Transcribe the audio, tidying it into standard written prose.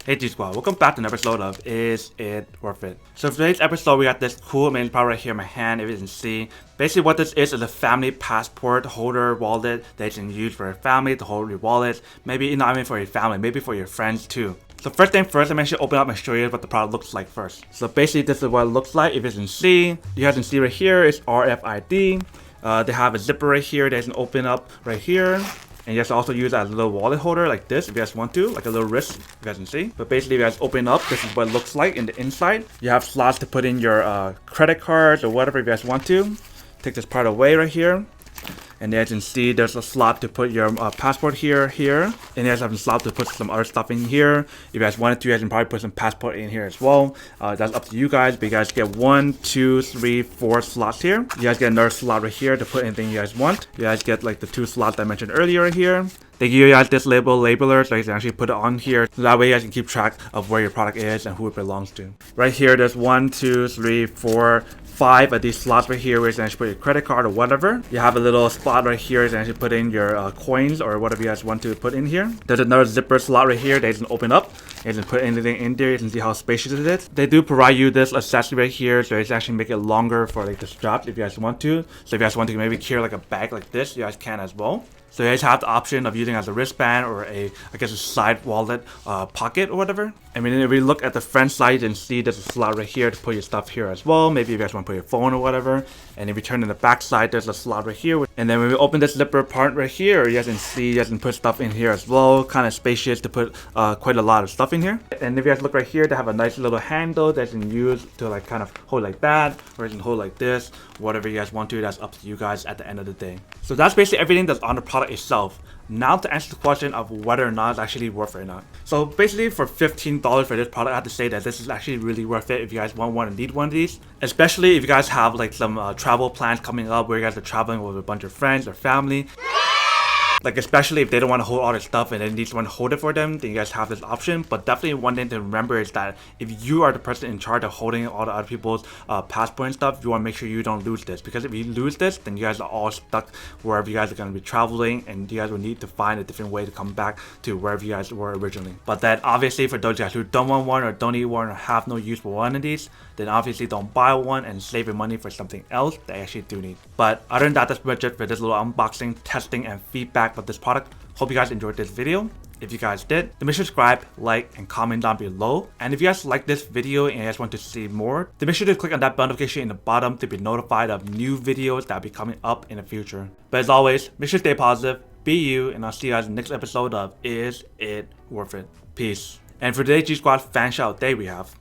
Hey G Squad, welcome back to an episode of Is It Worth It? So for today's episode, we got this cool amazing product right here in my hand, if you can see. Basically what this is a family passport holder wallet that you can use for your family to hold your wallets. Maybe not even for your family, maybe for your friends too. So first thing first, I'm actually open up and show you what the product looks like first. So basically this is what it looks like. If you can see, you guys can see right here is RFID. They have a zipper right here that you can open up right here. And you guys also use as a little wallet holder like this if you guys want to, like a little wrist, if you guys can see. But basically if you guys open up, this is what it looks like in the inside. You have slots to put in your credit cards or whatever if you guys want to. Take this part away right here. And as you can see, there's a slot to put your passport here. And you guys have a slot to put some other stuff in here. If you guys wanted to, you guys can probably put some passport in here as well. That's up to you guys. But you guys get 1, 2, 3, 4 slots here. You guys get another slot right here to put anything you guys want. You guys get like the 2 slots I mentioned earlier right here. They give you guys this labeler so you can actually put it on here. So that way you guys can keep track of where your product is and who it belongs to. Right here, there's 1, 2, 3, 4, 5 of these slots right here where you can actually put your credit card or whatever. You have a little spot right here you can actually put in your coins or whatever you guys want to put in here. There's another zipper slot right here that you can open up. You can put anything in there. You can see how spacious it is. They do provide you this accessory right here so it's actually make it longer for like the straps if you guys want to. So if you guys want to maybe carry like a bag like this, you guys can as well. So you guys have the option of using it as a wristband or a side wallet pocket or whatever. I mean, if we look at the front side, you can see there's a slot right here to put your stuff here as well. Maybe if you guys want to put your phone or whatever. And if you turn to the back side, there's a slot right here. And then when we open this zipper part right here, you guys can see you guys can put stuff in here as well. Kind of spacious to put quite a lot of stuff in here. And if you guys look right here, they have a nice little handle that you can use to like kind of hold like that, or you can hold like this. Whatever you guys want to, that's up to you guys at the end of the day. So that's basically everything that's on the product itself. Now to answer the question of whether or not it's actually worth it or not. So basically for $15 for this product, I have to say that this is actually really worth it if you guys want one and need one of these. Especially if you guys have like some travel plans coming up where you guys are traveling with a bunch of friends or family. Like especially if they don't want to hold all their stuff and they need someone to hold it for them, then you guys have this option. But definitely one thing to remember is that if you are the person in charge of holding all the other people's passport and stuff, you want to make sure you don't lose this. Because if you lose this, then you guys are all stuck wherever you guys are going to be traveling, and you guys will need to find a different way to come back to wherever you guys were originally. But then obviously for those guys who don't want one or don't need one or have no use for one of these, then obviously don't buy one and save your money for something else that you actually do need. But other than that, that's pretty much it for this little unboxing, testing, and feedback of this product. Hope you guys enjoyed this video. If you guys did, then make sure to subscribe, like, and comment down below. And if you guys like this video and you guys want to see more, then make sure to click on that bell notification in the bottom to be notified of new videos that will be coming up in the future. But as always, make sure to stay positive, be you, and I'll see you guys in the next episode of Is It Worth It? Peace. And for today's G Squad fan shout day we have.